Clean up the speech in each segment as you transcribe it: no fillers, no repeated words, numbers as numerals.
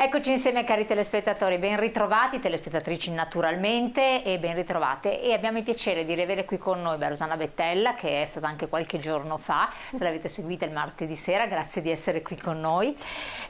Eccoci insieme cari telespettatori, ben ritrovati, telespettatrici naturalmente e ben ritrovate, e abbiamo il piacere di riavere qui con noi Rosanna Bettella, che è stata anche qualche giorno fa, se l'avete seguita il martedì sera, grazie di essere qui con noi,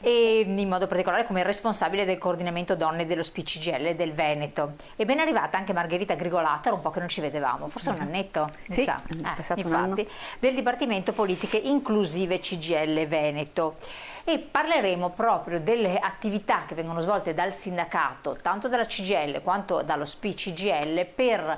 e in modo particolare come responsabile del coordinamento donne dello SPCGIL del Veneto. E ben arrivata anche Margherita Grigolato, era un po' che non ci vedevamo, forse un annetto, sì, sa. Infatti, un anno. Del Dipartimento Politiche Inclusive CGIL Veneto. E parleremo proprio delle attività che vengono svolte dal sindacato, tanto dalla CGIL quanto dallo SPCGIL, per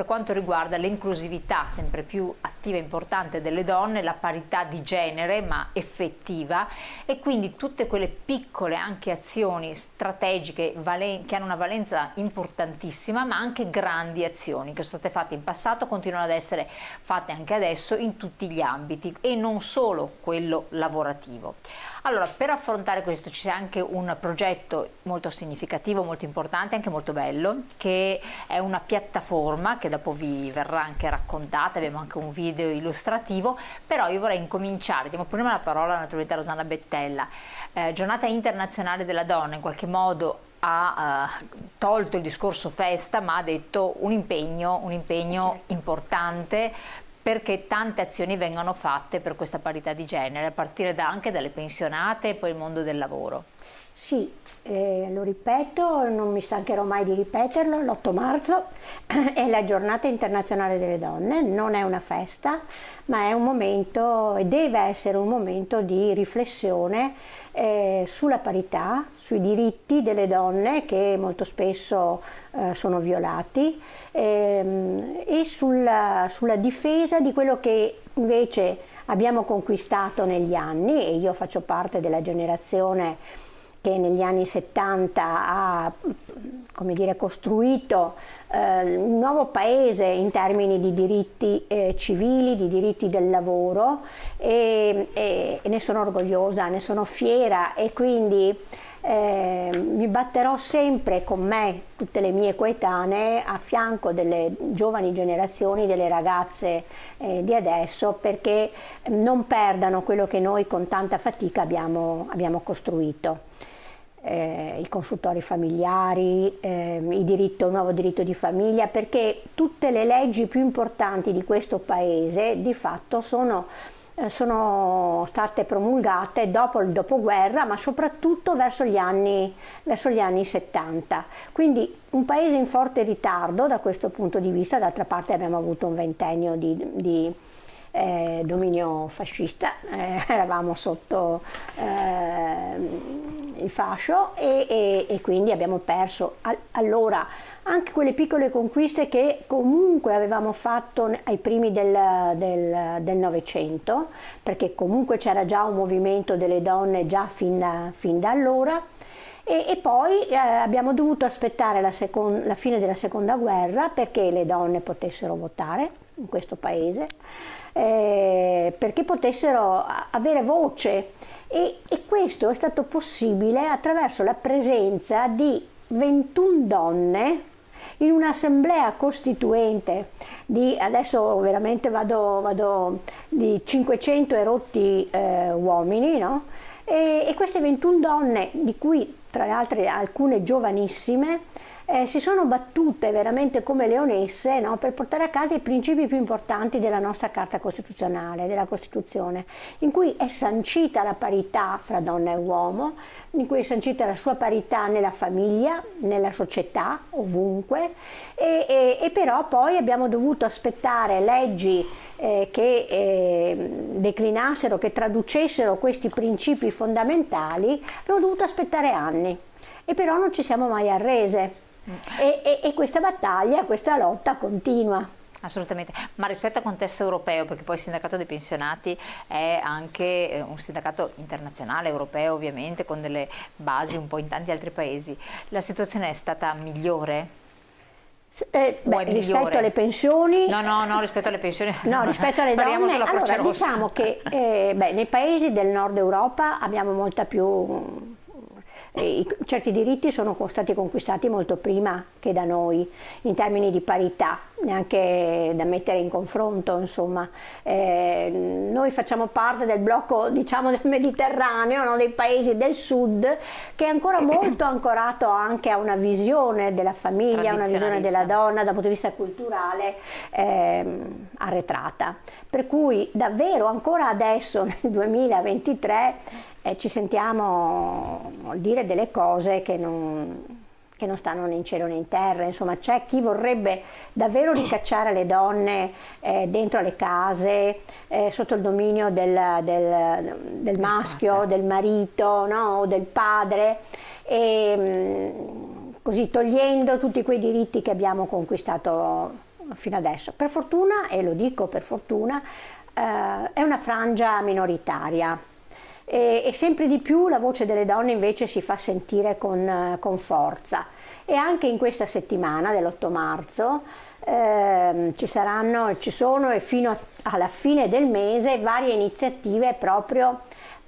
quanto riguarda l'inclusività sempre più attiva e importante delle donne, la parità di genere ma effettiva, e quindi tutte quelle piccole anche azioni strategiche che hanno una valenza importantissima, ma anche grandi azioni che sono state fatte in passato, continuano ad essere fatte anche adesso in tutti gli ambiti e non solo quello lavorativo. Allora, per affrontare questo c'è anche un progetto molto significativo, molto importante, anche molto bello, che è una piattaforma che dopo vi verrà anche raccontata, abbiamo anche un video illustrativo, però io vorrei incominciare, diamo prima la parola naturalmente a Rosanna Bettella. Giornata internazionale della donna, in qualche modo ha tolto il discorso festa, ma ha detto un impegno importante, perché tante azioni vengono fatte per questa parità di genere, a partire anche dalle pensionate e poi il mondo del lavoro. Sì, lo ripeto, non mi stancherò mai di ripeterlo, l'8 marzo è la giornata internazionale delle donne, non è una festa, ma è un momento, e deve essere un momento di riflessione sulla parità, sui diritti delle donne che molto spesso sono violati, e sulla difesa di quello che invece abbiamo conquistato negli anni, e io faccio parte della generazione che negli anni 70 ha, come dire, costruito un nuovo paese in termini di diritti civili, di diritti del lavoro, e ne sono orgogliosa, ne sono fiera, e quindi mi batterò sempre con me, tutte le mie coetanee, a fianco delle giovani generazioni, delle ragazze di adesso, perché non perdano quello che noi con tanta fatica abbiamo costruito. I consultori familiari, il nuovo diritto di famiglia, perché tutte le leggi più importanti di questo paese di fatto sono state promulgate dopo il dopoguerra, ma soprattutto verso gli anni 70. Quindi un paese in forte ritardo da questo punto di vista. D'altra parte abbiamo avuto un ventennio di dominio fascista, eravamo sotto il fascio, e quindi abbiamo perso allora anche quelle piccole conquiste che comunque avevamo fatto ai primi del Novecento, perché comunque c'era già un movimento delle donne già fin da allora, e poi abbiamo dovuto aspettare la fine della seconda guerra perché le donne potessero votare in questo paese, perché potessero avere voce, e questo è stato possibile attraverso la presenza di 21 donne in un'assemblea costituente adesso veramente vado di 500 e rotti uomini, no? E queste 21 donne, di cui tra le altre alcune giovanissime, si sono battute veramente come leonesse, no, per portare a casa i principi più importanti della nostra Carta Costituzionale, della Costituzione, in cui è sancita la parità fra donna e uomo, in cui è sancita la sua parità nella famiglia, nella società, ovunque, e però poi abbiamo dovuto aspettare leggi che declinassero, che traducessero questi principi fondamentali. Abbiamo dovuto aspettare anni, e però non ci siamo mai arrese. E questa battaglia, questa lotta continua. Assolutamente, ma rispetto al contesto europeo, perché poi il sindacato dei pensionati è anche un sindacato internazionale, europeo ovviamente, con delle basi un po' in tanti altri paesi, la situazione è stata migliore? Rispetto alle pensioni? No, rispetto alle pensioni. No, rispetto alle donne, allora diciamo che nei paesi del nord Europa abbiamo molta più certi diritti sono stati conquistati molto prima che da noi, in termini di parità, neanche da mettere in confronto, insomma. Noi facciamo parte del blocco, diciamo, del Mediterraneo, no? Dei paesi del sud, che è ancora molto ancorato anche a una visione della famiglia, una visione della donna dal punto di vista culturale arretrata. Per cui davvero ancora adesso, nel 2023, ci sentiamo dire delle cose che non stanno né in cielo né in terra. Insomma, c'è chi vorrebbe davvero ricacciare le donne dentro le case, sotto il dominio del maschio, del marito, no? O del padre, e così togliendo tutti quei diritti che abbiamo conquistato fino adesso. Per fortuna, e lo dico per fortuna, è una frangia minoritaria. E sempre di più la voce delle donne invece si fa sentire con forza, e anche in questa settimana dell'8 marzo ci sono e fino alla fine del mese varie iniziative proprio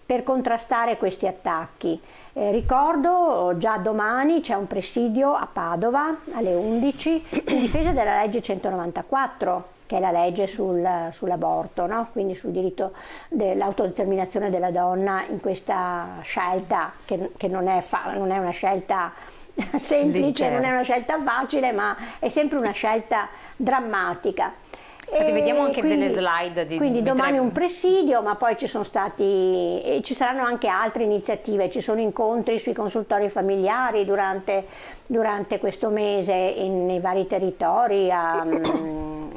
per contrastare questi attacchi. Ricordo, già domani c'è un presidio a Padova alle 11 in difesa della legge 194, che è la legge sull'aborto, no? Quindi sul diritto dell'autodeterminazione della donna, in questa scelta che non è una scelta semplice, non è una scelta facile, ma è sempre una scelta drammatica. Infatti vediamo anche delle slide quindi domani un presidio, ma poi ci saranno anche altre iniziative, ci sono incontri sui consultori familiari durante questo mese nei vari territori, a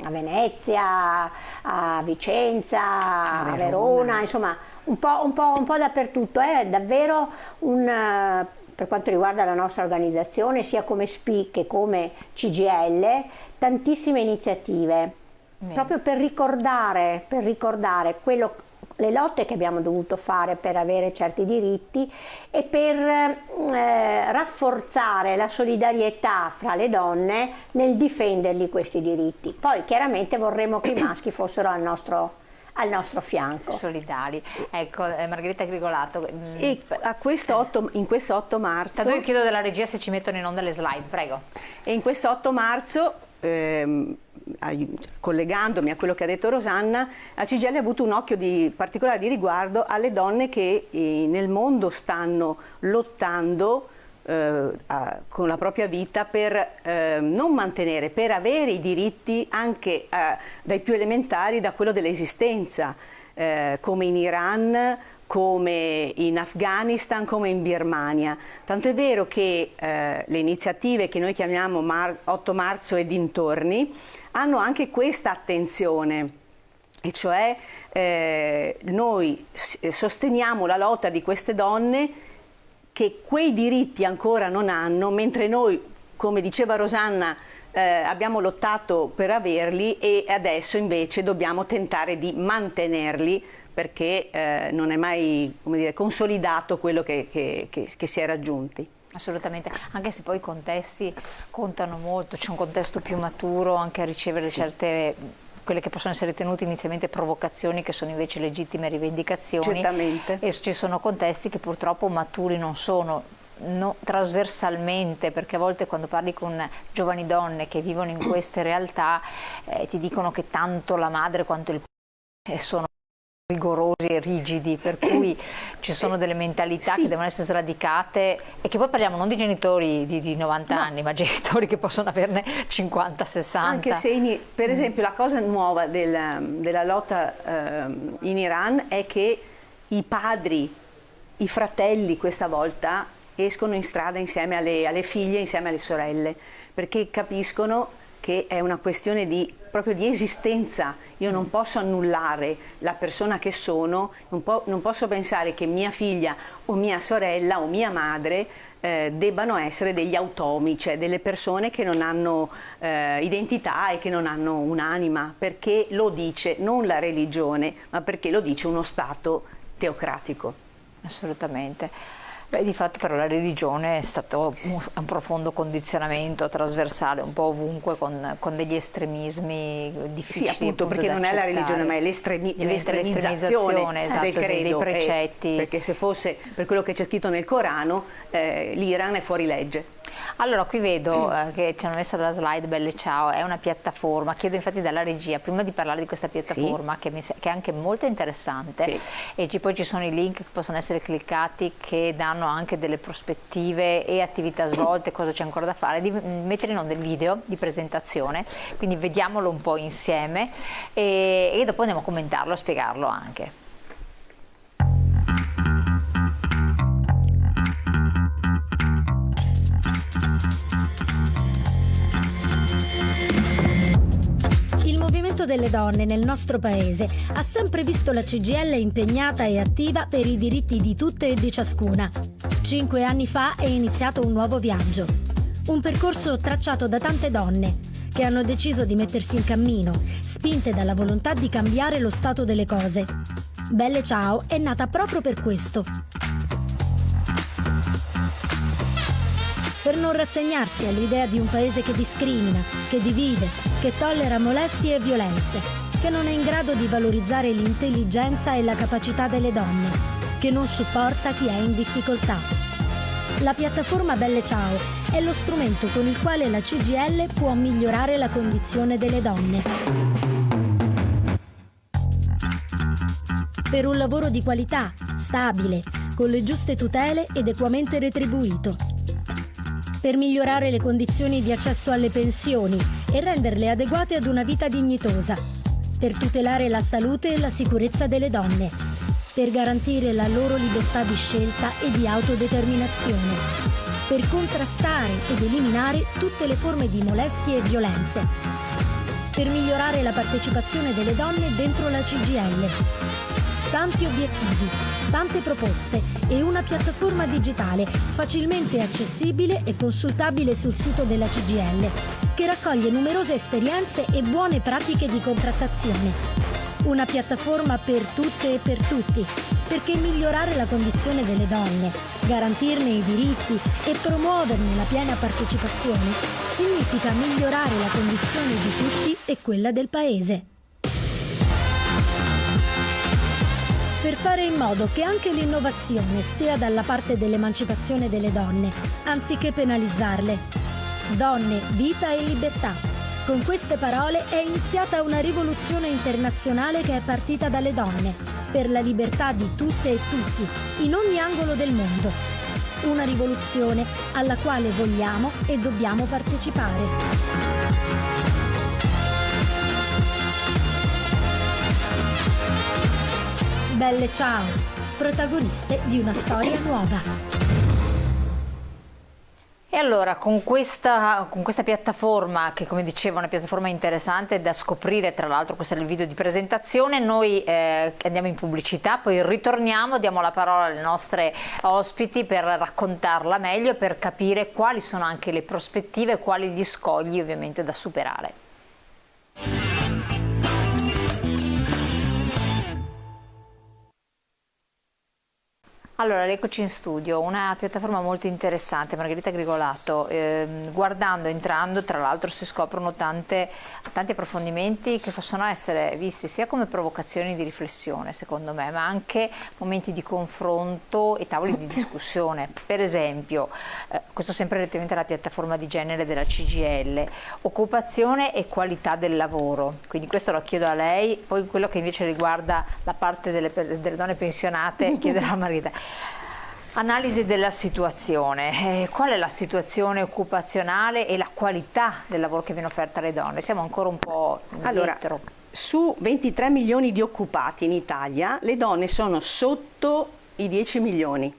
Venezia, a Vicenza, a Verona, insomma un po' dappertutto. È davvero per quanto riguarda la nostra organizzazione, sia come SPI che come CGIL, tantissime iniziative. Proprio per ricordare le lotte che abbiamo dovuto fare per avere certi diritti e per rafforzare la solidarietà fra le donne nel difenderli questi diritti. Poi chiaramente vorremmo che i maschi fossero al nostro fianco. Solidari. Ecco, Margherita Grigolato. E in questo 8 marzo... Tanto io chiedo della regia se ci mettono in onda le slide, prego. E in questo 8 marzo... collegandomi a quello che ha detto Rosanna, la CGIL ha avuto un occhio particolare di riguardo alle donne che nel mondo stanno lottando con la propria vita per non mantenere, per avere i diritti anche dai più elementari, da quello dell'esistenza, come in Iran, come in Afghanistan, come in Birmania. Tanto è vero che le iniziative che noi chiamiamo 8 marzo e dintorni hanno anche questa attenzione, e cioè noi sosteniamo la lotta di queste donne che quei diritti ancora non hanno, mentre noi, come diceva Rosanna, abbiamo lottato per averli, e adesso invece dobbiamo tentare di mantenerli, perché non è mai, come dire, consolidato quello che si è raggiunti. Assolutamente, anche se poi i contesti contano molto, c'è un contesto più maturo anche a ricevere certe, quelle che possono essere ritenute inizialmente provocazioni, che sono invece legittime rivendicazioni. Certamente. E ci sono contesti che purtroppo maturi non sono. Trasversalmente, perché a volte quando parli con giovani donne che vivono in queste realtà ti dicono che tanto la madre quanto il padre sono rigorosi e rigidi, per cui ci sono delle mentalità che devono essere sradicate, e che poi parliamo non di genitori di 90 anni, ma genitori che possono averne 50-60. Anche se, per esempio, la cosa nuova della lotta in Iran è che i padri, i fratelli questa volta escono in strada insieme alle figlie, insieme alle sorelle, perché capiscono che è una questione proprio di esistenza. Io non posso annullare la persona che sono, non posso pensare che mia figlia o mia sorella o mia madre debbano essere degli automi, cioè delle persone che non hanno identità e che non hanno un'anima, perché lo dice non la religione, ma perché lo dice uno Stato teocratico. Assolutamente. Beh, di fatto però la religione è stato un profondo condizionamento trasversale un po' ovunque, con degli estremismi difficili. Sì, appunto, perché non è la religione, ma è l'estremizzazione esatto, del credo. dei precetti. Perché se fosse per quello che c'è scritto nel Corano, l'Iran è fuori legge. Allora, qui vedo che ci hanno messo la slide, Belle Ciao, è una piattaforma, chiedo infatti dalla regia, prima di parlare di questa piattaforma, che è anche molto interessante, e poi ci sono i link che possono essere cliccati, che danno anche delle prospettive e attività svolte, cosa c'è ancora da fare, di mettere in onda il video di presentazione, quindi vediamolo un po' insieme e dopo andiamo a commentarlo, a spiegarlo anche. Il movimento delle donne nel nostro paese ha sempre visto la CGIL impegnata e attiva per i diritti di tutte e di ciascuna. 5 anni fa è iniziato un nuovo viaggio, un percorso tracciato da tante donne che hanno deciso di mettersi in cammino, spinte dalla volontà di cambiare lo stato delle cose. Belle Ciao è nata proprio per questo. Per non rassegnarsi all'idea di un paese che discrimina, che divide, che tollera molestie e violenze, che non è in grado di valorizzare l'intelligenza e la capacità delle donne, che non supporta chi è in difficoltà. La piattaforma Belle Ciao è lo strumento con il quale la CGIL può migliorare la condizione delle donne. Per un lavoro di qualità, stabile, con le giuste tutele ed equamente retribuito. Per migliorare le condizioni di accesso alle pensioni e renderle adeguate ad una vita dignitosa, per tutelare la salute e la sicurezza delle donne, per garantire la loro libertà di scelta e di autodeterminazione, per contrastare ed eliminare tutte le forme di molestie e violenze, per migliorare la partecipazione delle donne dentro la CGIL. Tanti obiettivi, tante proposte e una piattaforma digitale facilmente accessibile e consultabile sul sito della CGIL, che raccoglie numerose esperienze e buone pratiche di contrattazione. Una piattaforma per tutte e per tutti, perché migliorare la condizione delle donne, garantirne i diritti e promuoverne la piena partecipazione significa migliorare la condizione di tutti e quella del Paese. Per fare in modo che anche l'innovazione stia dalla parte dell'emancipazione delle donne, anziché penalizzarle. Donne, vita e libertà. Con queste parole è iniziata una rivoluzione internazionale che è partita dalle donne, per la libertà di tutte e tutti, in ogni angolo del mondo. Una rivoluzione alla quale vogliamo e dobbiamo partecipare. Belle Ciao, protagoniste di una storia nuova. E allora con questa piattaforma, che come dicevo è una piattaforma interessante da scoprire, tra l'altro questo è il video di presentazione, noi andiamo in pubblicità, poi ritorniamo, diamo la parola alle nostre ospiti per raccontarla meglio e per capire quali sono anche le prospettive e quali gli scogli ovviamente da superare. Allora, eccoci in studio, una piattaforma molto interessante, Margherita Grigolato. Entrando, tra l'altro si scoprono tanti approfondimenti che possono essere visti sia come provocazioni di riflessione, secondo me, ma anche momenti di confronto e tavoli di discussione. Per esempio, questo sempre relativamente alla piattaforma di genere della CGIL, occupazione e qualità del lavoro. Quindi questo lo chiedo a lei, poi quello che invece riguarda la parte delle donne pensionate chiederò a Margherita. Analisi della situazione, qual è la situazione occupazionale e la qualità del lavoro che viene offerta alle donne? Siamo ancora un po' indietro. Allora, su 23 milioni di occupati in Italia, le donne sono sotto i 10 milioni.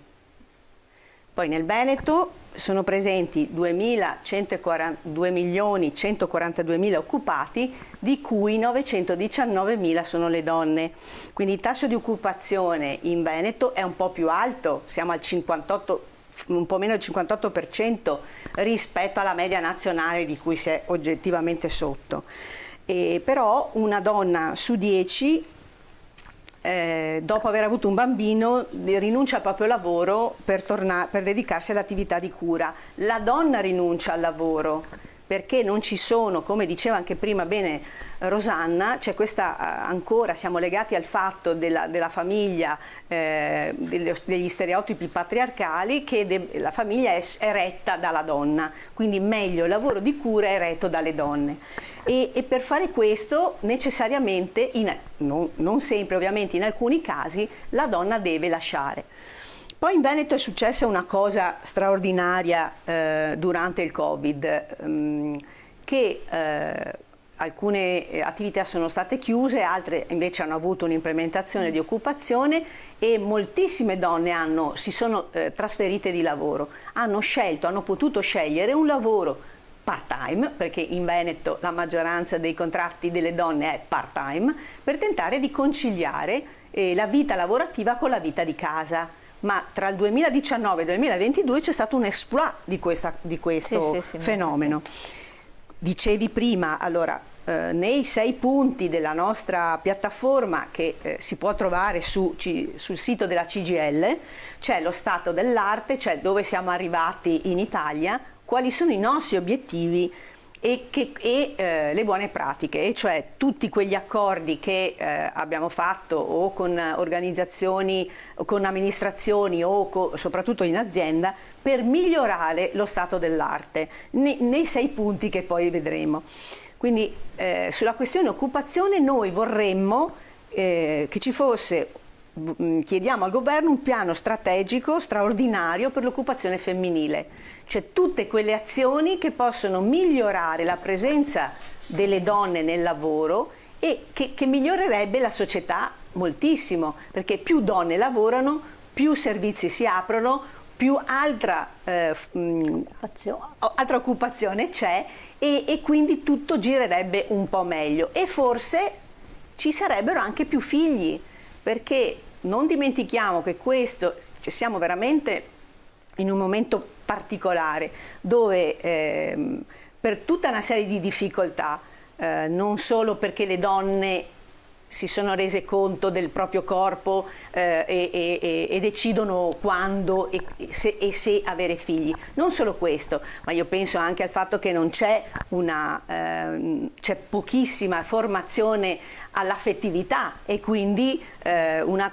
Poi nel Veneto sono presenti 2.142.000 occupati, di cui 919.000 sono le donne. Quindi il tasso di occupazione in Veneto è un po' più alto, siamo al 58, un po' meno del 58% rispetto alla media nazionale di cui si è oggettivamente sotto. Però una donna su 10 dopo aver avuto un bambino rinuncia al proprio lavoro per dedicarsi all'attività di cura. La donna rinuncia al lavoro perché non ci sono, come diceva anche prima bene Rosanna, c'è questa ancora, siamo legati al fatto della famiglia, degli stereotipi patriarcali, che la famiglia è retta dalla donna, quindi meglio il lavoro di cura è retto dalle donne. E per fare questo necessariamente, non sempre ovviamente, in alcuni casi, la donna deve lasciare. Poi in Veneto è successa una cosa straordinaria durante il Covid, che alcune attività sono state chiuse, altre invece hanno avuto un'implementazione di occupazione e moltissime donne si sono trasferite di lavoro, hanno potuto scegliere un lavoro part-time, perché in Veneto la maggioranza dei contratti delle donne è part-time, per tentare di conciliare la vita lavorativa con la vita di casa. Ma tra il 2019 e il 2022 c'è stato un exploit di questo fenomeno. Dicevi prima, allora, nei 6 punti della nostra piattaforma che si può trovare sul sito della CGIL c'è lo stato dell'arte, cioè dove siamo arrivati in Italia, quali sono i nostri obiettivi e le buone pratiche, e cioè tutti quegli accordi che abbiamo fatto o con organizzazioni, o con amministrazioni o soprattutto in azienda per migliorare lo stato dell'arte nei 6 punti che poi vedremo. Quindi sulla questione occupazione noi vorremmo che ci fosse, chiediamo al governo un piano strategico straordinario per l'occupazione femminile, cioè tutte quelle azioni che possono migliorare la presenza delle donne nel lavoro e che migliorerebbe la società moltissimo, perché più donne lavorano, più servizi si aprono, più altra occupazione c'è e quindi tutto girerebbe un po' meglio e forse ci sarebbero anche più figli, perché non dimentichiamo che siamo veramente in un momento particolare dove per tutta una serie di difficoltà, non solo perché le donne si sono rese conto del proprio corpo e decidono quando e se avere figli. Non solo questo, ma io penso anche al fatto che non c'è c'è pochissima formazione all'affettività e quindi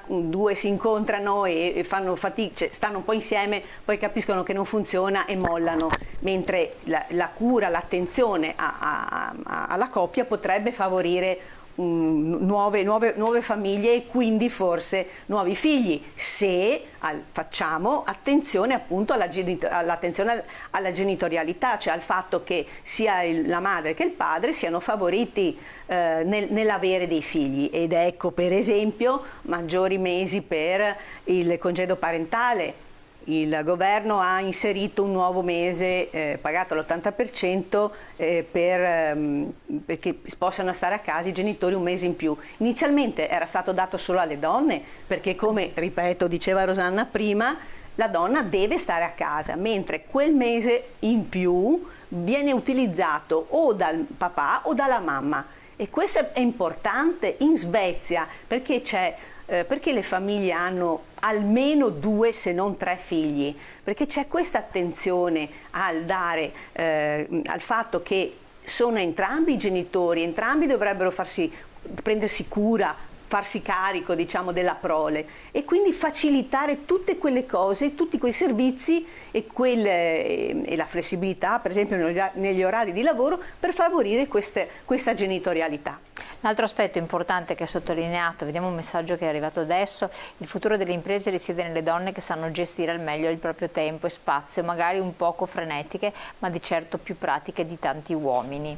due si incontrano e fanno fatica, stanno un po' insieme, poi capiscono che non funziona e mollano, mentre la cura, l'attenzione alla coppia potrebbe favorire nuove famiglie e quindi forse nuovi figli, se facciamo attenzione appunto alla genitorialità, cioè al fatto che sia la madre che il padre siano favoriti nell'avere dei figli, ed ecco per esempio maggiori mesi per il congedo parentale. Il governo ha inserito un nuovo mese pagato all'80% perché possano stare a casa i genitori un mese in più. Inizialmente era stato dato solo alle donne perché, come ripeto, diceva Rosanna prima, la donna deve stare a casa, mentre quel mese in più viene utilizzato o dal papà o dalla mamma. E questo è importante in Svezia perché le famiglie hanno almeno 2 se non 3 figli, perché c'è questa attenzione al fatto che sono entrambi i genitori, entrambi dovrebbero prendersi cura, farsi carico diciamo della prole e quindi facilitare tutte quelle cose, tutti quei servizi e la flessibilità per esempio negli orari di lavoro per favorire questa genitorialità. Un altro aspetto importante che è sottolineato, vediamo un messaggio che è arrivato adesso: il futuro delle imprese risiede nelle donne che sanno gestire al meglio il proprio tempo e spazio, magari un poco frenetiche, ma di certo più pratiche di tanti uomini.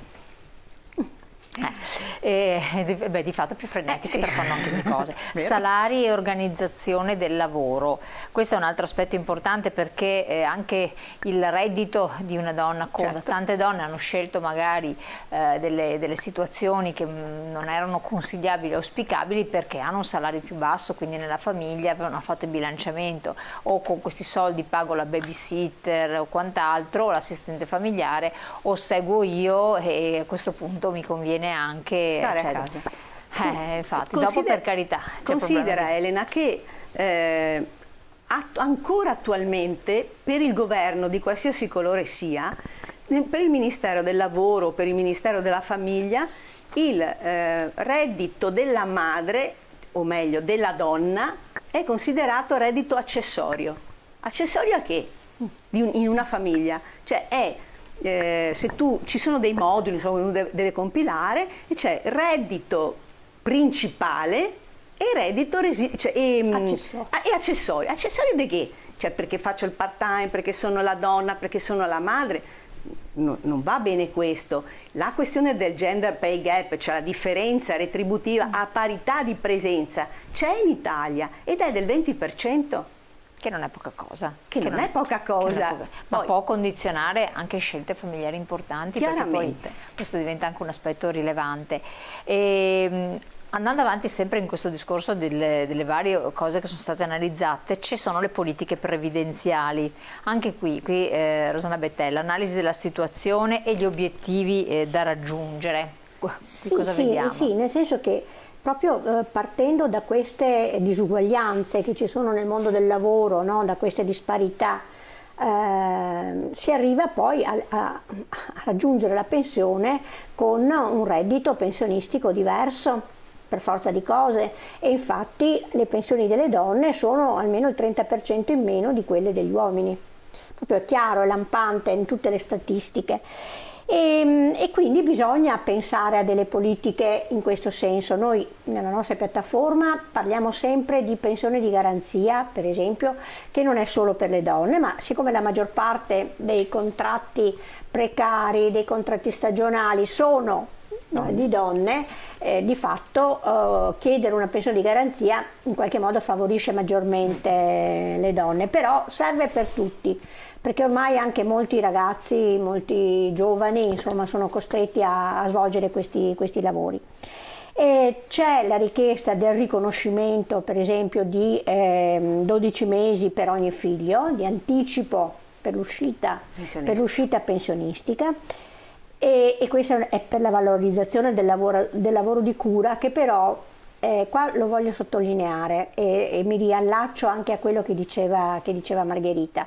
Di fatto più frenetiche sì. Però fanno anche più cose. Salari e organizzazione del lavoro, questo è un altro aspetto importante perché anche il reddito di una donna conta. Certo. Tante donne hanno scelto magari delle situazioni che non erano consigliabili o auspicabili perché hanno un salario più basso, quindi nella famiglia avevano fatto il bilanciamento, o con questi soldi pago la babysitter o quant'altro, o l'assistente familiare, o seguo io e a questo punto mi conviene anche stare a casa. Infatti, dopo per carità. Considera, Elena, che ancora attualmente per il governo di qualsiasi colore sia, per il Ministero del Lavoro, per il Ministero della Famiglia, il reddito della madre, o meglio della donna, è considerato reddito accessorio. Accessorio a che? In una famiglia. Cioè ci sono dei moduli, insomma, uno deve compilare, e c'è reddito principale e reddito accessorio. Accessorio di che? Cioè perché faccio il part time, perché sono la donna, perché sono la madre. Non va bene questo. La questione del gender pay gap, cioè la differenza retributiva a parità di presenza, c'è in Italia ed è del 20%. Che non è poca cosa. Non è poca cosa. Ma può condizionare anche scelte familiari importanti, perché poi questo diventa anche un aspetto rilevante. Andando avanti sempre in questo discorso delle varie cose che sono state analizzate, ci sono le politiche previdenziali. Anche qui Rosanna Bettella, analisi della situazione e gli obiettivi da raggiungere. Cosa vediamo? Sì, nel senso che proprio partendo da queste disuguaglianze che ci sono nel mondo del lavoro, no? Da queste disparità, si arriva poi a raggiungere la pensione con un reddito pensionistico diverso, per forza di cose, e infatti le pensioni delle donne sono almeno il 30% in meno di quelle degli uomini. Proprio è chiaro, è lampante in tutte le statistiche. E quindi bisogna pensare a delle politiche in questo senso. Noi nella nostra piattaforma parliamo sempre di pensione di garanzia, per esempio, che non è solo per le donne, ma siccome la maggior parte dei contratti precari, dei contratti stagionali sono di donne, di fatto chiedere una pensione di garanzia in qualche modo favorisce maggiormente le donne, però serve per tutti, perché ormai anche molti ragazzi, molti giovani, insomma, sono costretti a svolgere questi lavori. C'è la richiesta del riconoscimento, per esempio, di 12 mesi per ogni figlio, di anticipo per l'uscita pensionistica. E questo è per la valorizzazione del lavoro di cura, che però qua lo voglio sottolineare e mi riallaccio anche a quello che diceva Margherita.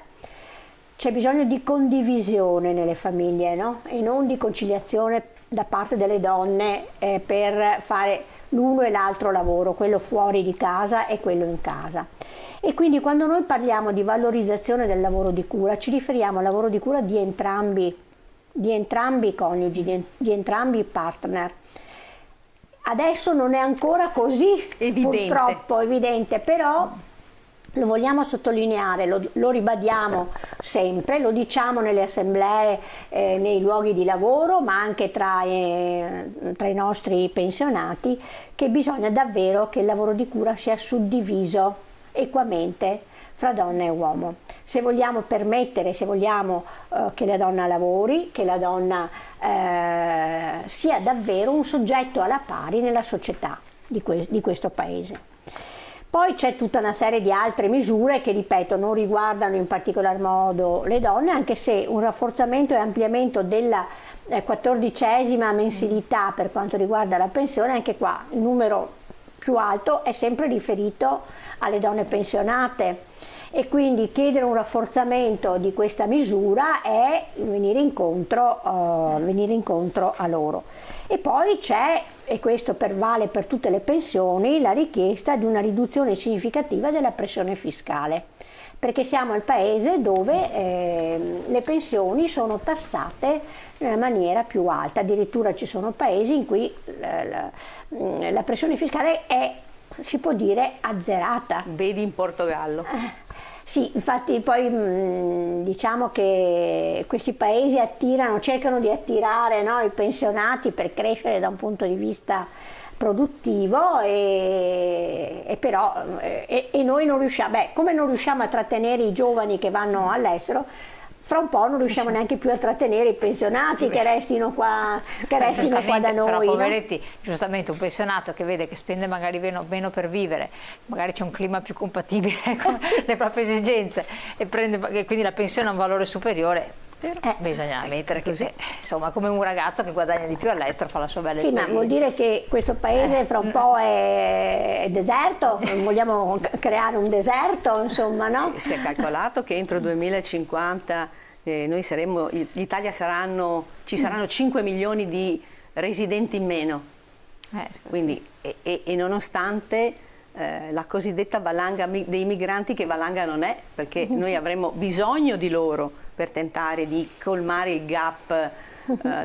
C'è bisogno di condivisione nelle famiglie, no? E non di conciliazione da parte delle donne per fare l'uno e l'altro lavoro, quello fuori di casa e quello in casa. E quindi quando noi parliamo di valorizzazione del lavoro di cura, ci riferiamo al lavoro di cura di entrambi i coniugi, di entrambi i partner. Adesso non è ancora così purtroppo evidente, però lo vogliamo sottolineare, lo ribadiamo sempre, lo diciamo nelle assemblee, nei luoghi di lavoro, ma anche tra i nostri pensionati, che bisogna davvero che il lavoro di cura sia suddiviso equamente fra donna e uomo. Se vogliamo permettere, se vogliamo che la donna lavori, che la donna sia davvero un soggetto alla pari nella società di questo paese. Poi c'è tutta una serie di altre misure che, ripeto, non riguardano in particolar modo le donne, anche se un rafforzamento e ampliamento della 14ª mensilità per quanto riguarda la pensione, anche qua il numero più alto è sempre riferito alle donne pensionate, e quindi chiedere un rafforzamento di questa misura è venire incontro a loro. E poi c'è, e questo vale per tutte le pensioni, la richiesta di una riduzione significativa della pressione fiscale, perché siamo il paese dove le pensioni sono tassate nella maniera più alta. Addirittura ci sono paesi in cui la pressione fiscale è, si può dire, azzerata. Vedi in Portogallo. Sì, infatti poi diciamo che questi paesi cercano di attirare, no, i pensionati per crescere da un punto di vista produttivo, e però noi non riusciamo, come non riusciamo a trattenere i giovani che vanno all'estero, fra un po' non riusciamo neanche più a trattenere i pensionati che restino qua da noi. Però poveretti, no? Giustamente un pensionato che vede che spende magari meno per vivere, magari c'è un clima più compatibile con le proprie esigenze, e quindi la pensione ha un valore superiore, Bisogna ammettere che insomma, come un ragazzo che guadagna di più all'estero fa la sua bella esperienza. Ma vuol dire che questo paese fra un po' è deserto, vogliamo creare un deserto, insomma, no? Si è calcolato che entro il 2050 l'Italia ci saranno 5 milioni di residenti in meno. Quindi, e nonostante la cosiddetta valanga dei migranti, che valanga non è, perché noi avremo bisogno di loro per tentare di colmare il gap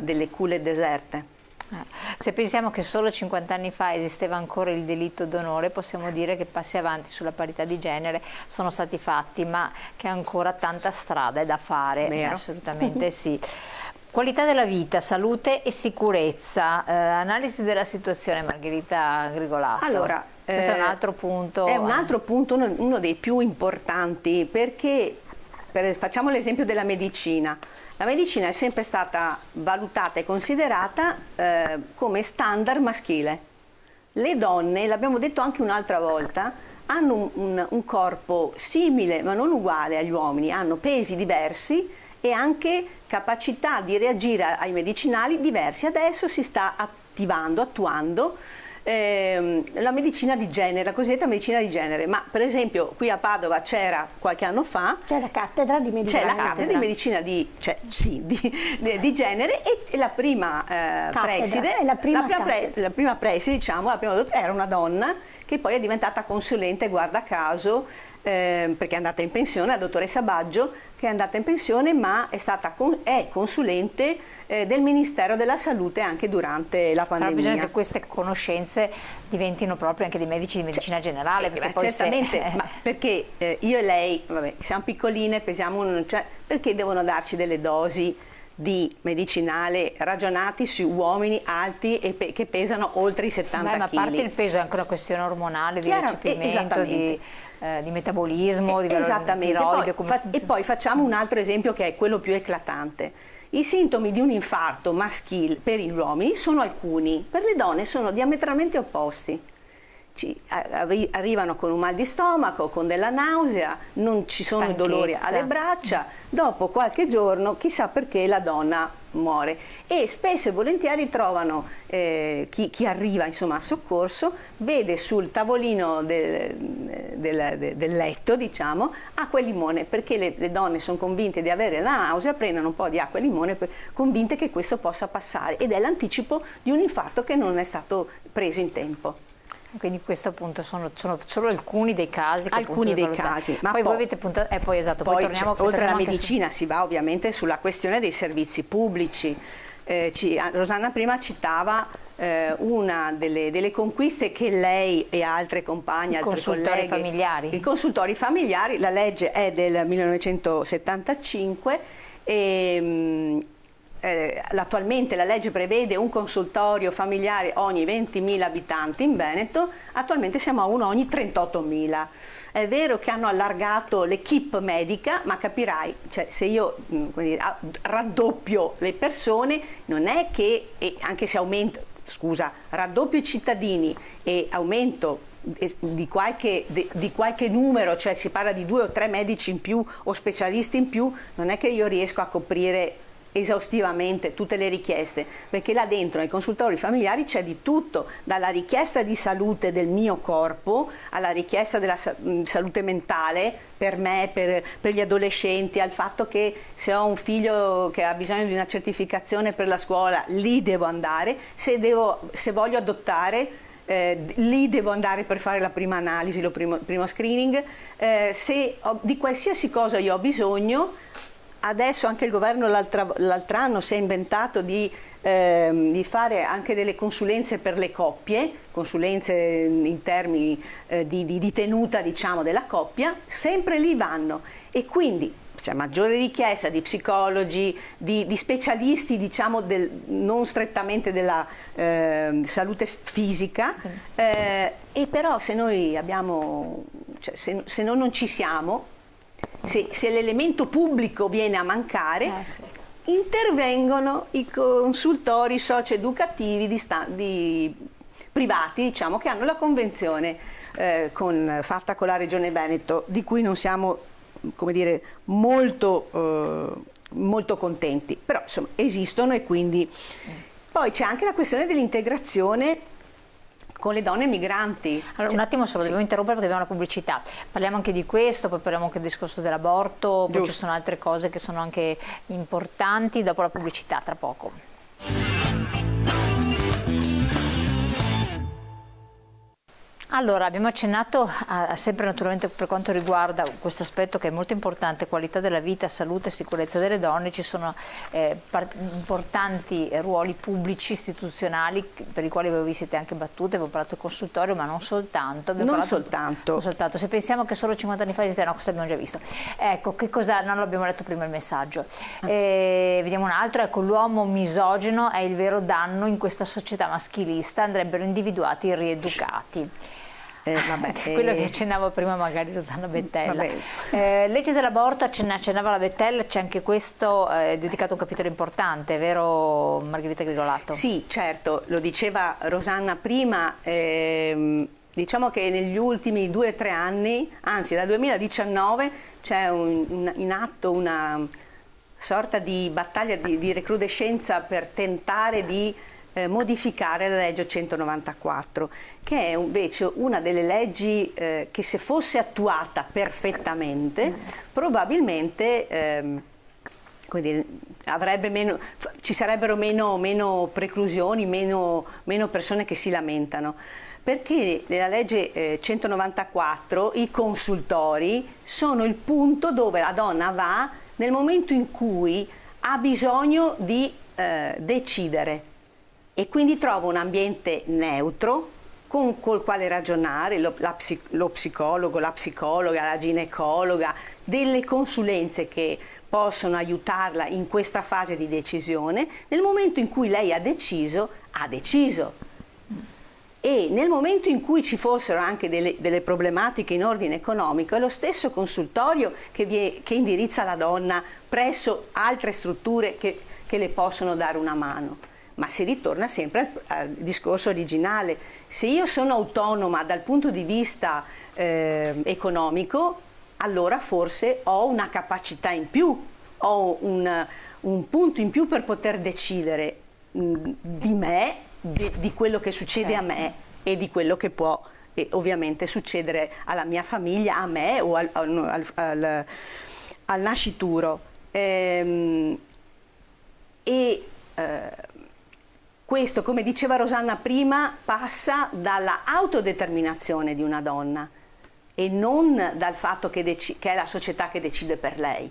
delle culle deserte. Se pensiamo che solo 50 anni fa esisteva ancora il delitto d'onore, possiamo dire che passi avanti sulla parità di genere sono stati fatti, ma che ancora tanta strada è da fare. Vero? Assolutamente sì. Qualità della vita, salute e sicurezza, analisi della situazione, Margherita Grigolato. Allora, questo è un altro punto. È un altro punto, uno dei più importanti, perché facciamo l'esempio della medicina. La medicina è sempre stata valutata e considerata come standard maschile. Le donne, l'abbiamo detto anche un'altra volta, hanno un corpo simile ma non uguale agli uomini, hanno pesi diversi e anche capacità di reagire ai medicinali diversi. Adesso si sta attuando la medicina di genere, la cosiddetta medicina di genere, ma per esempio qui a Padova c'era qualche anno fa la cattedra di medicina, c'è la cattedra di medicina di genere, e la prima preside, la prima preside, diciamo, la prima era una donna che poi è diventata consulente, guarda caso, perché è andata in pensione, la dottoressa Baggio, che è andata in pensione, ma è consulente del Ministero della Salute anche durante la pandemia. Però bisogna che queste conoscenze diventino proprio anche dei medici di medicina generale. Perché poi certamente, ma perché io e lei, vabbè, siamo piccoline, pesiamo, perché devono darci delle dosi di medicinale ragionati su uomini alti e che pesano oltre i 70 kg? Ma a parte il peso è anche una questione ormonale, di recepimento, di metabolismo, di tiroide. E poi facciamo un altro esempio che è quello più eclatante. I sintomi di un infarto maschile per gli uomini sono alcuni, per le donne sono diametralmente opposti. Arrivano con un mal di stomaco, con della nausea, non ci sono dolori alle braccia, dopo qualche giorno chissà perché la donna muore, e spesso e volentieri trovano chi arriva insomma a soccorso, vede sul tavolino del letto, diciamo, acqua e limone, perché le donne sono convinte di avere la nausea, prendono un po' di acqua e limone convinte che questo possa passare, ed è l'anticipo di un infarto che non è stato preso in tempo. Quindi questo appunto sono solo alcuni dei casi. Alcuni dei casi. Ma poi voi avete puntato, poi torniamo, oltre alla medicina si va ovviamente sulla questione dei servizi pubblici. Rosanna prima citava una delle conquiste che lei e altre compagne, altre colleghe, familiari. I consultori familiari. La legge è del 1975 e attualmente la legge prevede un consultorio familiare ogni 20.000 abitanti in Veneto, attualmente siamo a uno ogni 38.000. È vero che hanno allargato l'equipe medica, ma capirai, cioè, se io raddoppio le persone, non è che, anche se raddoppio i cittadini e aumento di qualche numero, cioè si parla di 2 o 3 medici in più o specialisti in più, non è che io riesco a coprire esaustivamente tutte le richieste, perché là dentro nei consultori familiari c'è di tutto, dalla richiesta di salute del mio corpo alla richiesta della salute mentale per me, per gli adolescenti, al fatto che se ho un figlio che ha bisogno di una certificazione per la scuola, lì devo andare, se voglio adottare, lì devo andare per fare la prima analisi, il primo screening, di qualsiasi cosa io ho bisogno. Adesso anche il governo l'altro anno si è inventato di fare anche delle consulenze per le coppie, consulenze in termini di tenuta, diciamo, della coppia, sempre lì vanno, e quindi c'è maggiore richiesta di psicologi, di specialisti, diciamo, non strettamente della salute fisica, e però se noi abbiamo, cioè, se noi non ci siamo, se l'elemento pubblico viene a mancare, intervengono i consultori socio-educativi privati, diciamo, che hanno la convenzione fatta con la Regione Veneto, di cui non siamo, come dire, molto molto contenti, però insomma esistono e quindi... Poi c'è anche la questione dell'integrazione con le donne migranti. Allora, un attimo solo, dobbiamo interrompere perché abbiamo la pubblicità. Parliamo anche di questo, poi parliamo anche del discorso dell'aborto, poi ci sono altre cose che sono anche importanti dopo la pubblicità, tra poco. Allora, abbiamo accennato sempre naturalmente per quanto riguarda questo aspetto che è molto importante, qualità della vita, salute e sicurezza delle donne. Ci sono importanti ruoli pubblici, istituzionali, per i quali voi vi siete anche battute, abbiamo parlato del consultorio, ma non soltanto. Non soltanto. Se pensiamo che solo 50 anni fa esisteva, no, questo l'abbiamo già visto. Ecco, che cosa, non l'abbiamo letto prima il messaggio. Vediamo un altro, ecco, l'uomo misogino è il vero danno in questa società maschilista, andrebbero individuati e rieducati. Quello che accennavo prima magari Rosanna Bettella. Legge dell'aborto, accennava la Bettella, c'è anche questo dedicato a un capitolo importante, vero Margherita Grigolato? Sì, certo, lo diceva Rosanna prima, diciamo che negli ultimi 2 o 3 anni, anzi dal 2019 c'è in atto una sorta di battaglia di recrudescenza per tentare di modificare la legge 194, che è invece una delle leggi che se fosse attuata perfettamente probabilmente ci sarebbero meno preclusioni, meno persone che si lamentano. Perché nella legge 194 i consultori sono il punto dove la donna va nel momento in cui ha bisogno di decidere. E quindi trova un ambiente neutro col quale ragionare, lo psicologo, la psicologa, la ginecologa, delle consulenze che possono aiutarla in questa fase di decisione. Nel momento in cui lei ha deciso, ha deciso. E nel momento in cui ci fossero anche delle problematiche in ordine economico, è lo stesso consultorio che indirizza la donna presso altre strutture che le possono dare una mano. Ma si ritorna sempre al discorso originale. Se io sono autonoma dal punto di vista economico, allora forse ho una capacità in più, ho un punto in più per poter decidere di me, di quello che succede a me e di quello che può ovviamente succedere alla mia famiglia, a me o al nascituro. Questo, come diceva Rosanna prima, passa dalla autodeterminazione di una donna e non dal fatto che è la società che decide per lei.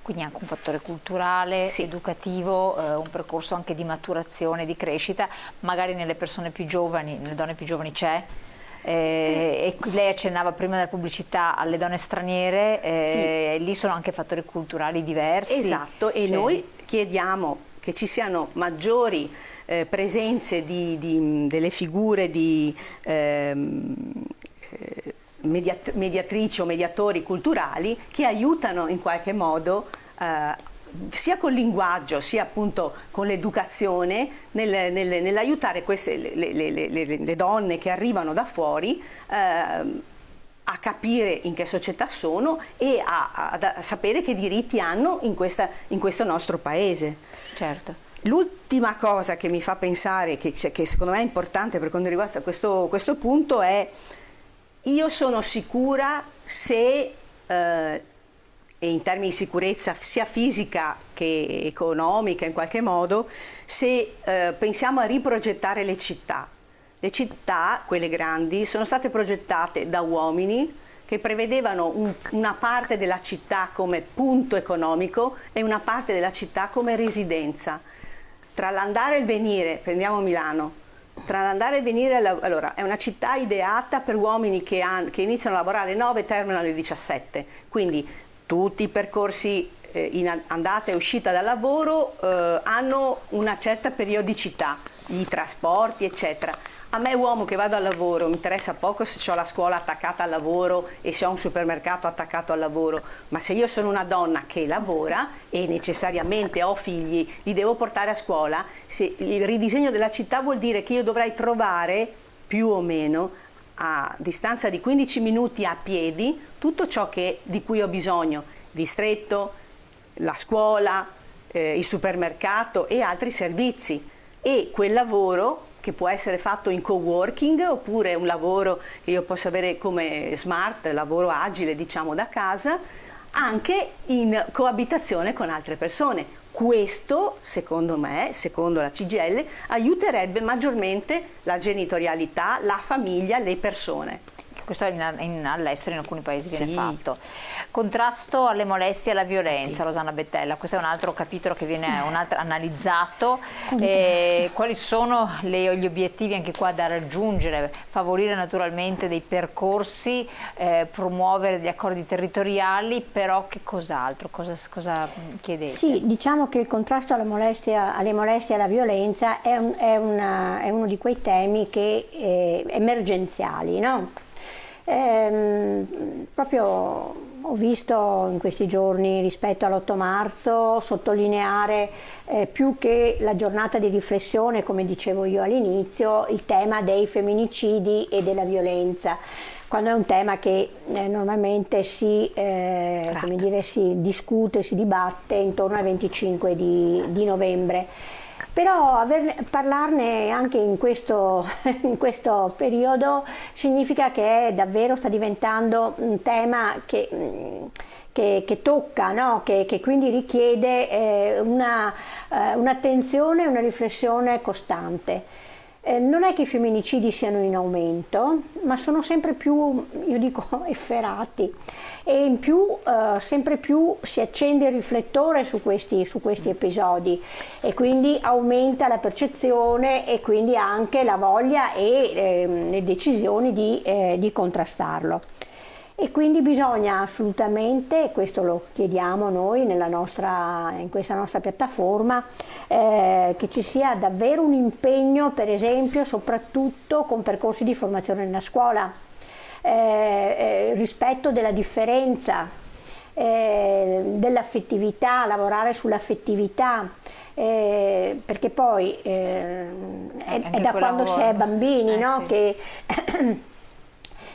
Quindi anche un fattore culturale, educativo, un percorso anche di maturazione, di crescita, magari nelle persone più giovani, nelle donne più giovani c'è. E lei accennava prima della pubblicità alle donne straniere, lì sono anche fattori culturali diversi. Esatto, e noi chiediamo che ci siano maggiori presenze delle figure di mediatrici o mediatori culturali che aiutano in qualche modo sia col linguaggio sia appunto con l'educazione nell'aiutare le donne che arrivano da fuori a capire in che società sono e a sapere che diritti hanno in questo nostro paese. Certo. L'ultima cosa che mi fa pensare che secondo me è importante per quanto riguarda questo punto è: io sono sicura se, e in termini di sicurezza sia fisica che economica in qualche modo, se pensiamo a riprogettare le città. Le città, quelle grandi, sono state progettate da uomini che prevedevano una parte della città come punto economico e una parte della città come residenza. Tra l'andare e il venire, prendiamo Milano, tra l'andare e il venire, allora è una città ideata per uomini che iniziano a lavorare alle 9 e terminano alle 17, quindi tutti i percorsi in andata e uscita dal lavoro hanno una certa periodicità, i trasporti eccetera. A me uomo che vado al lavoro mi interessa poco se ho la scuola attaccata al lavoro e se ho un supermercato attaccato al lavoro, ma se io sono una donna che lavora e necessariamente ho figli, li devo portare a scuola, se il ridisegno della città vuol dire che io dovrei trovare più o meno a distanza di 15 minuti a piedi tutto ciò di cui ho bisogno, distretto, la scuola, il supermercato e altri servizi, e quel lavoro che può essere fatto in coworking oppure un lavoro che io posso avere come smart, lavoro agile diciamo da casa, anche in coabitazione con altre persone. Questo, secondo me, secondo la CGIL, aiuterebbe maggiormente la genitorialità, la famiglia, le persone. Questo all'estero, in alcuni paesi viene Sì. fatto. Contrasto alle molestie e alla violenza, Rosanna Bettella, questo è un altro capitolo che viene analizzato. Quali sono gli obiettivi anche qua da raggiungere? Favorire naturalmente dei percorsi, promuovere degli accordi territoriali, però che cos'altro? Cosa chiedete? Sì, diciamo che il contrasto alle molestie e alla violenza è uno di quei temi emergenziali, no? Proprio ho visto in questi giorni rispetto all'8 marzo sottolineare più che la giornata di riflessione, come dicevo io all'inizio, il tema dei femminicidi e della violenza, quando è un tema che normalmente si discute, si dibatte intorno al 25 di novembre. Però parlarne anche in questo periodo significa che davvero sta diventando un tema che tocca, no? Che quindi richiede un'attenzione e una riflessione costante. Non è che i femminicidi siano in aumento, ma sono sempre più, io dico, efferati, e in più sempre più si accende il riflettore su questi episodi, e quindi aumenta la percezione e quindi anche la voglia e le decisioni di contrastarlo. E quindi bisogna assolutamente, e questo lo chiediamo noi in questa nostra piattaforma, che ci sia davvero un impegno, per esempio, soprattutto con percorsi di formazione nella scuola, rispetto della differenza, dell'affettività, lavorare sull'affettività, perché poi è da quando si è bambini, no? Sì.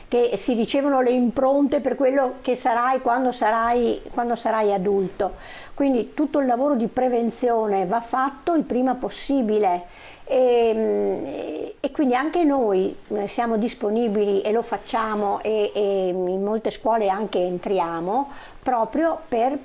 che si ricevono le impronte per quello che sarai quando sarai adulto. Quindi tutto il lavoro di prevenzione va fatto il prima possibile, e quindi anche noi siamo disponibili e lo facciamo, e in molte scuole anche entriamo proprio per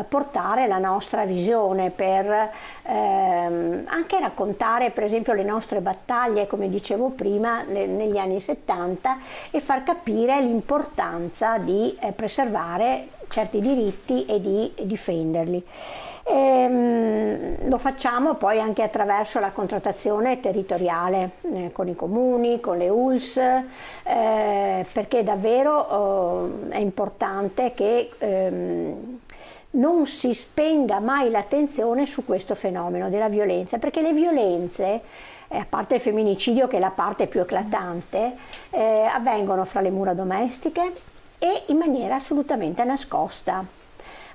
portare la nostra visione, per anche raccontare per esempio le nostre battaglie, come dicevo prima, negli anni 70, e far capire l'importanza di preservare certi diritti e di difenderli. Lo facciamo poi anche attraverso la contrattazione territoriale con i comuni, con le ULS, perché davvero è importante che non si spenga mai l'attenzione su questo fenomeno della violenza, perché le violenze, a parte il femminicidio che è la parte più eclatante, avvengono fra le mura domestiche e in maniera assolutamente nascosta.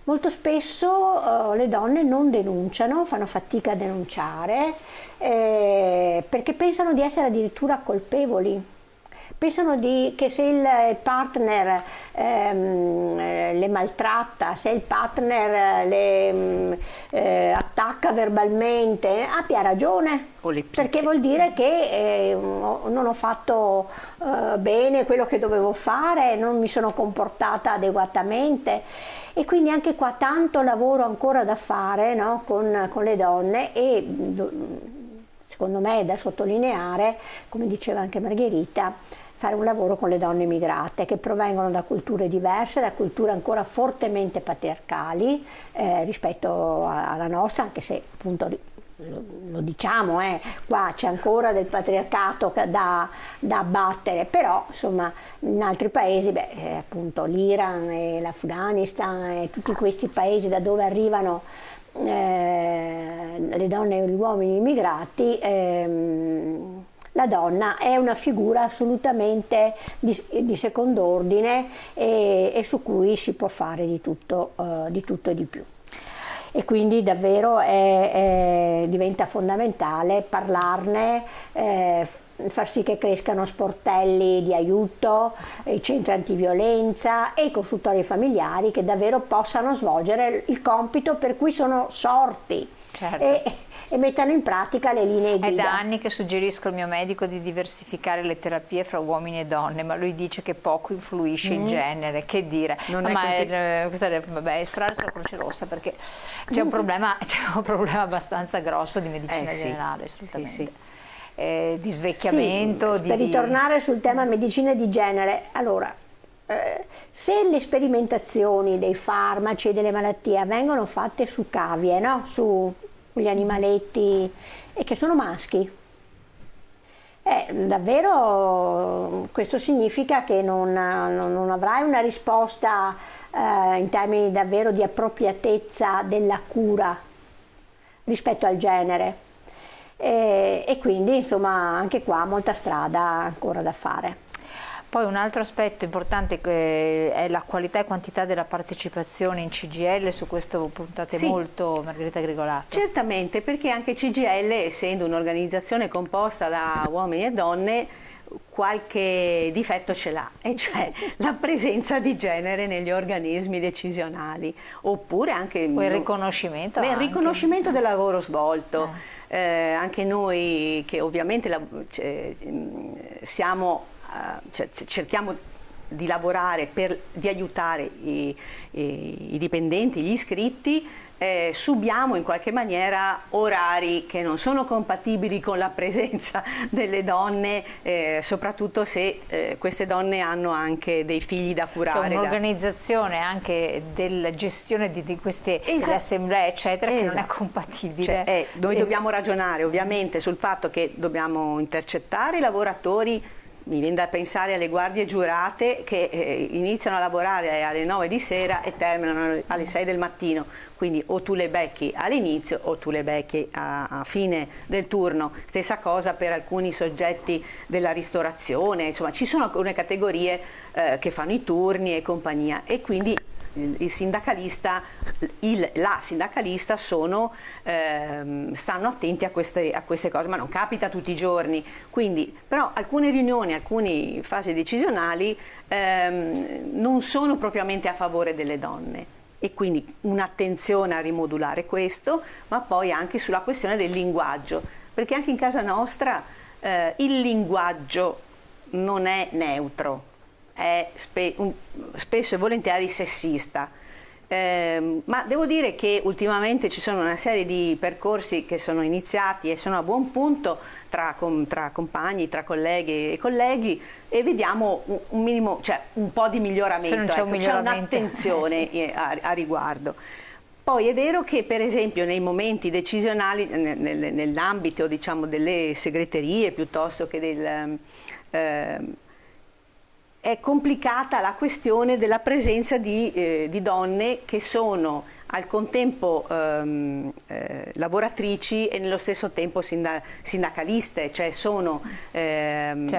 Molto spesso le donne non denunciano, fanno fatica a denunciare, perché pensano di essere addirittura colpevoli. Pensano che se il partner le maltratta, se il partner le attacca verbalmente, abbia ragione, perché vuol dire che non ho fatto bene quello che dovevo fare, non mi sono comportata adeguatamente. E quindi anche qua tanto lavoro ancora da fare, no? con le donne, e secondo me è da sottolineare, come diceva anche Margherita, fare un lavoro con le donne migrate che provengono da culture diverse, da culture ancora fortemente patriarcali rispetto alla nostra, anche se appunto lo diciamo, qua c'è ancora del patriarcato da abbattere, però insomma in altri paesi, appunto l'Iran e l'Afghanistan e tutti questi paesi da dove arrivano le donne e gli uomini immigrati, la donna è una figura assolutamente di secondo ordine, e su cui si può fare di tutto e di più. E quindi davvero diventa fondamentale parlarne, far sì che crescano sportelli di aiuto, i centri antiviolenza e i consultori familiari che davvero possano svolgere il compito per cui sono sorti. Certo. E mettano in pratica le linee guida. È da anni che suggerisco al mio medico di diversificare le terapie fra uomini e donne, ma lui dice che poco influisce il genere, che dire. Non è così. Questa è, vabbè, sperare sulla Croce Rossa, perché c'è un problema abbastanza grosso di medicina sì. generale, assolutamente. Sì. Di svecchiamento. Sì, per ritornare sul tema medicina di genere, allora, se le sperimentazioni dei farmaci e delle malattie vengono fatte su cavie, no? Sugli animaletti e che sono maschi, davvero questo significa che non avrai una risposta in termini davvero di appropriatezza della cura rispetto al genere. E quindi insomma anche qua molta strada ancora da fare. Poi un altro aspetto importante è la qualità e quantità della partecipazione in CGIL, su questo puntate molto, Margherita Grigolato. Certamente, perché anche CGIL, essendo un'organizzazione composta da uomini e donne, qualche difetto ce l'ha, e cioè la presenza di genere negli organismi decisionali, oppure anche il riconoscimento, il riconoscimento del lavoro svolto. Anche noi che ovviamente cerchiamo di lavorare di aiutare i dipendenti, gli iscritti, subiamo in qualche maniera orari che non sono compatibili con la presenza delle donne, soprattutto se queste donne hanno anche dei figli da curare. C'è un'organizzazione anche della gestione di queste delle assemblee, eccetera, che non è compatibile. Noi dobbiamo ragionare ovviamente sul fatto che dobbiamo intercettare i lavoratori. Mi viene da pensare alle guardie giurate che iniziano a lavorare alle 9 di sera e terminano alle 6 del mattino, quindi o tu le becchi all'inizio o tu le becchi a fine del turno. Stessa cosa per alcuni soggetti della ristorazione, insomma ci sono alcune categorie che fanno i turni e compagnia, e quindi il sindacalista, la sindacalista stanno attenti a queste cose, ma non capita tutti i giorni. Quindi, però alcune riunioni, alcune fasi decisionali non sono propriamente a favore delle donne, e quindi un'attenzione a rimodulare questo, ma poi anche sulla questione del linguaggio, perché anche in casa nostra il linguaggio non è neutro, è spesso e volentieri sessista, ma devo dire che ultimamente ci sono una serie di percorsi che sono iniziati e sono a buon punto tra compagni, tra colleghe e colleghi, e vediamo un minimo, cioè un po' di miglioramento, c'è un'attenzione a riguardo. Poi è vero che per esempio nei momenti decisionali, nell'ambito diciamo delle segreterie piuttosto che è complicata la questione della presenza di donne che sono al contempo lavoratrici e nello stesso tempo sindacaliste, cioè sono, non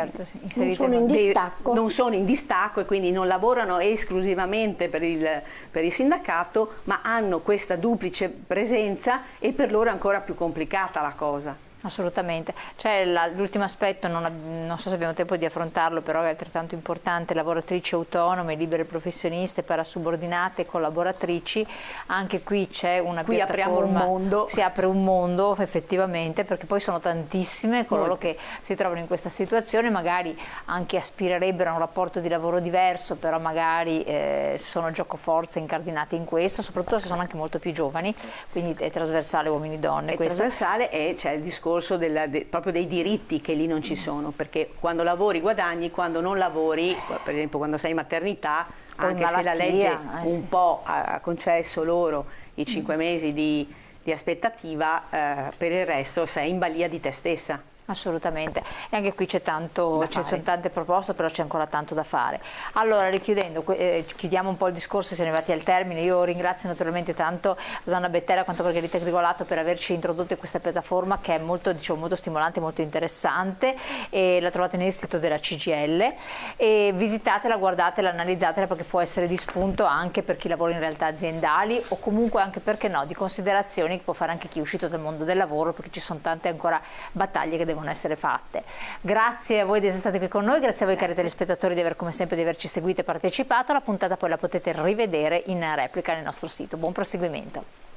sono in distacco e quindi non lavorano esclusivamente per il sindacato, ma hanno questa duplice presenza, e per loro è ancora più complicata la cosa. Assolutamente. C'è l'ultimo aspetto, non so se abbiamo tempo di affrontarlo, però è altrettanto importante: lavoratrici autonome, libere professioniste, parasubordinate, collaboratrici. Anche qui c'è una piattaforma, si apre un mondo effettivamente, perché poi sono tantissime coloro che si trovano in questa situazione, magari anche aspirerebbero a un rapporto di lavoro diverso, però magari sono giocoforza incardinate in questo, soprattutto se sono anche molto più giovani, quindi è trasversale uomini-donne. È trasversale, e c'è il discorso proprio dei diritti che lì non ci sono, perché quando lavori guadagni, quando non lavori, per esempio quando sei in maternità, anche se la legge un po' ha concesso loro i 5 mesi di aspettativa, per il resto sei in balia di te stessa. Assolutamente, e anche qui sono tante proposte, però c'è ancora tanto da fare. Allora, richiudendo, chiudiamo un po' il discorso, siamo arrivati al termine. Io ringrazio naturalmente tanto Rosanna Bettera quanto Margherita Grigolato per averci introdotto in questa piattaforma, che è molto stimolante, molto interessante, e la trovate nel sito della CGIL, e visitatela, guardatela, analizzatela, perché può essere di spunto anche per chi lavora in realtà aziendali, o comunque anche, perché no, di considerazioni che può fare anche chi è uscito dal mondo del lavoro, perché ci sono tante ancora battaglie che devono devono essere fatte. Grazie a voi di essere stati qui con noi, grazie a voi cari telespettatori di aver come sempre di averci seguito e partecipato. La puntata poi la potete rivedere in replica nel nostro sito. Buon proseguimento.